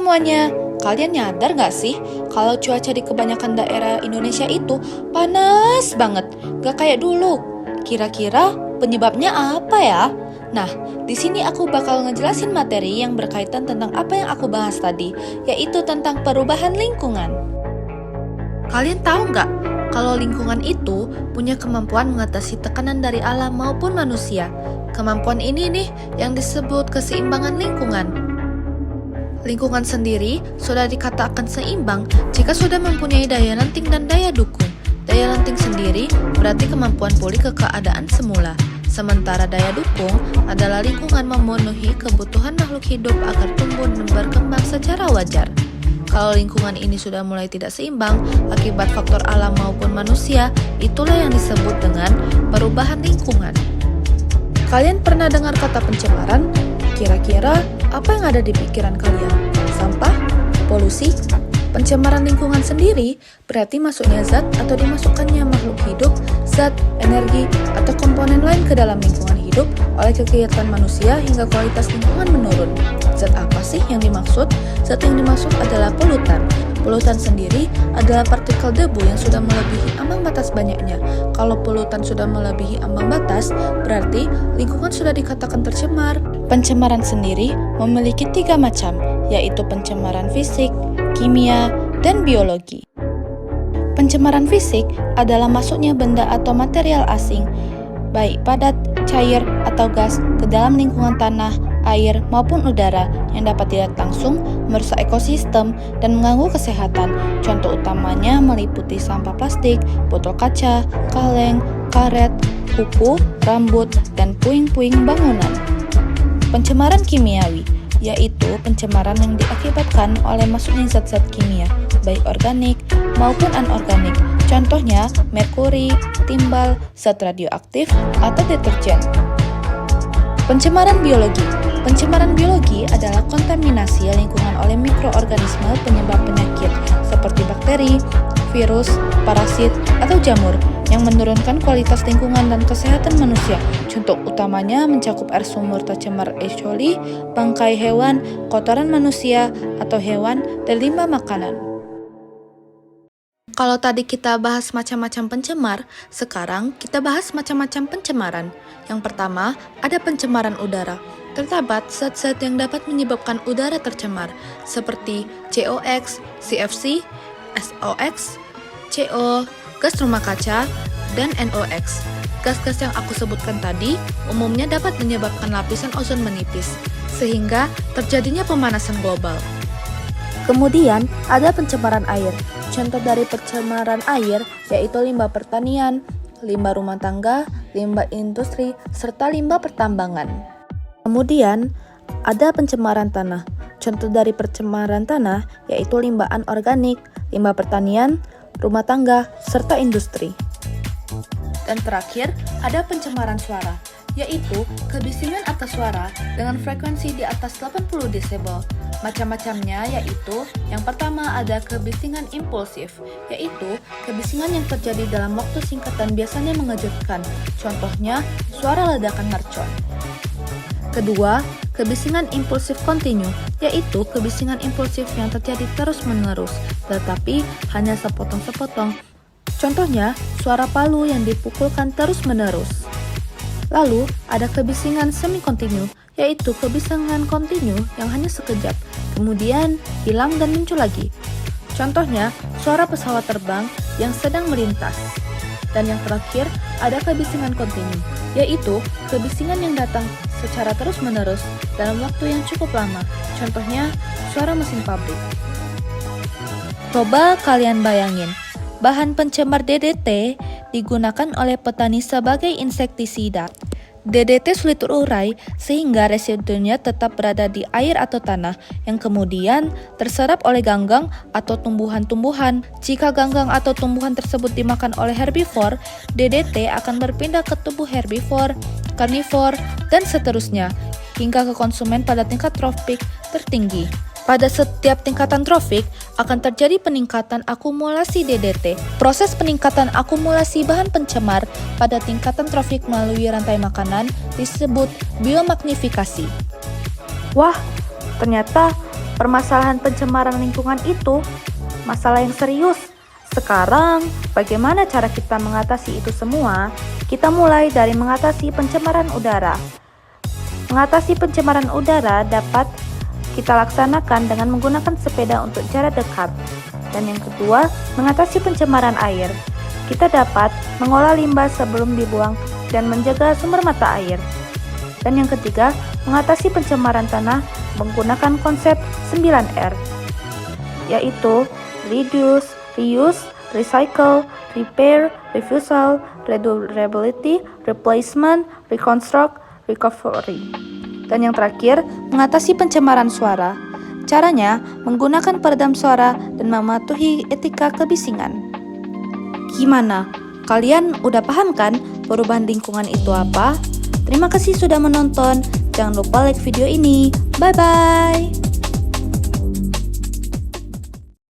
semuanya, kalian nyadar gak sih kalau cuaca di kebanyakan daerah Indonesia itu panas banget, gak kayak dulu. Kira-kira penyebabnya apa ya? Nah, di sini aku bakal ngejelasin materi yang berkaitan tentang apa yang aku bahas tadi, yaitu tentang perubahan lingkungan. Kalian tahu nggak kalau lingkungan itu punya kemampuan mengatasi tekanan dari alam maupun manusia? Kemampuan ini nih yang disebut keseimbangan lingkungan. Lingkungan sendiri sudah dikatakan seimbang jika sudah mempunyai daya lenting dan daya dukung. Daya lenting sendiri berarti kemampuan pulih ke keadaan semula. Sementara daya dukung adalah lingkungan memenuhi kebutuhan makhluk hidup agar tumbuh dan berkembang secara wajar. Kalau lingkungan ini sudah mulai tidak seimbang akibat faktor alam maupun manusia, itulah yang disebut dengan perubahan lingkungan. Kalian pernah dengar kata pencemaran? Kira-kira apa yang ada di pikiran kalian? Sampah? Polusi? Pencemaran lingkungan sendiri berarti masuknya zat atau dimasukkannya makhluk hidup, zat, energi, atau komponen lain ke dalam lingkungan hidup oleh kegiatan manusia hingga kualitas lingkungan menurun. Zat apa sih yang dimaksud? Zat yang dimaksud adalah polutan. Polutan sendiri adalah partikel debu yang sudah melebihi ambang batas banyaknya. Kalau polutan sudah melebihi ambang batas, berarti lingkungan sudah dikatakan tercemar. Pencemaran sendiri memiliki 3 macam, yaitu pencemaran fisik, kimia, dan biologi. Pencemaran fisik adalah masuknya benda atau material asing, baik padat, cair, atau gas, ke dalam lingkungan tanah, air, maupun udara yang dapat dilihat langsung, merusak ekosistem, dan mengganggu kesehatan. Contoh utamanya meliputi sampah plastik, botol kaca, kaleng, karet, kuku, rambut, dan puing-puing bangunan. Pencemaran kimiawi yaitu pencemaran yang diakibatkan oleh masuknya zat-zat kimia, baik organik maupun anorganik. Contohnya merkuri, timbal, zat radioaktif, atau deterjen. Pencemaran biologi. Pencemaran biologi adalah kontaminasi lingkungan oleh mikroorganisme penyebab penyakit seperti bakteri, virus, parasit, atau jamur yang menurunkan kualitas lingkungan dan kesehatan manusia. Contoh utamanya mencakup air sumur tercemar E. coli, bangkai hewan, kotoran manusia atau hewan, dan limbah makanan. Kalau tadi kita bahas macam-macam pencemar, sekarang kita bahas macam-macam pencemaran. Yang pertama, ada pencemaran udara. Terdapat zat-zat yang dapat menyebabkan udara tercemar, seperti COX, CFC, SOX, CO, gas rumah kaca, dan NOx. Gas-gas yang aku sebutkan tadi umumnya dapat menyebabkan lapisan ozon menipis, sehingga terjadinya pemanasan global. Kemudian ada pencemaran air. Contoh dari pencemaran air yaitu limbah pertanian, limbah rumah tangga, limbah industri, serta limbah pertambangan. Kemudian ada pencemaran tanah. Contoh dari pencemaran tanah yaitu limbah anorganik, limbah pertanian, rumah tangga, serta industri. Dan terakhir, ada pencemaran suara, yaitu kebisingan atas suara dengan frekuensi di atas 80 desibel. Macam-macamnya yaitu, yang pertama ada kebisingan impulsif, yaitu kebisingan yang terjadi dalam waktu singkat dan biasanya mengejutkan. Contohnya, suara ledakan mercon. Kedua, kebisingan impulsif kontinu, yaitu kebisingan impulsif yang terjadi terus-menerus, tetapi hanya sepotong-sepotong. Contohnya, suara palu yang dipukulkan terus-menerus. Lalu, ada kebisingan semi-kontinu, yaitu kebisingan kontinu yang hanya sekejap, kemudian hilang dan muncul lagi. Contohnya, suara pesawat terbang yang sedang melintas. Dan yang terakhir, ada kebisingan kontinu, yaitu kebisingan yang datang secara terus-menerus dalam waktu yang cukup lama. Contohnya, suara mesin pabrik. Coba kalian bayangin, bahan pencemar DDT digunakan oleh petani sebagai insektisida. DDT sulit terurai sehingga residunya tetap berada di air atau tanah yang kemudian terserap oleh ganggang atau tumbuhan-tumbuhan. Jika ganggang atau tumbuhan tersebut dimakan oleh herbivor, DDT akan berpindah ke tubuh herbivor, karnivor, dan seterusnya hingga ke konsumen pada tingkat trofik tertinggi. Pada setiap tingkatan trofik akan terjadi peningkatan akumulasi DDT. Proses peningkatan akumulasi bahan pencemar pada tingkatan trofik melalui rantai makanan disebut biomagnifikasi. Wah, ternyata permasalahan pencemaran lingkungan itu masalah yang serius. Sekarang, bagaimana cara kita mengatasi itu semua? Kita mulai dari mengatasi pencemaran udara. Mengatasi pencemaran udara dapat kita laksanakan dengan menggunakan sepeda untuk jarak dekat. Dan yang kedua, mengatasi pencemaran air. Kita dapat mengolah limbah sebelum dibuang dan menjaga sumber mata air. Dan yang ketiga, mengatasi pencemaran tanah menggunakan konsep 9R, yaitu reduce, reuse, recycle, repair, refusal, redurability, replacement, reconstruct, recovery. Dan yang terakhir, mengatasi pencemaran suara. Caranya menggunakan peredam suara dan mematuhi etika kebisingan. Gimana? Kalian udah paham kan perubahan lingkungan itu apa? Terima kasih sudah menonton. Jangan lupa like video ini. Bye-bye.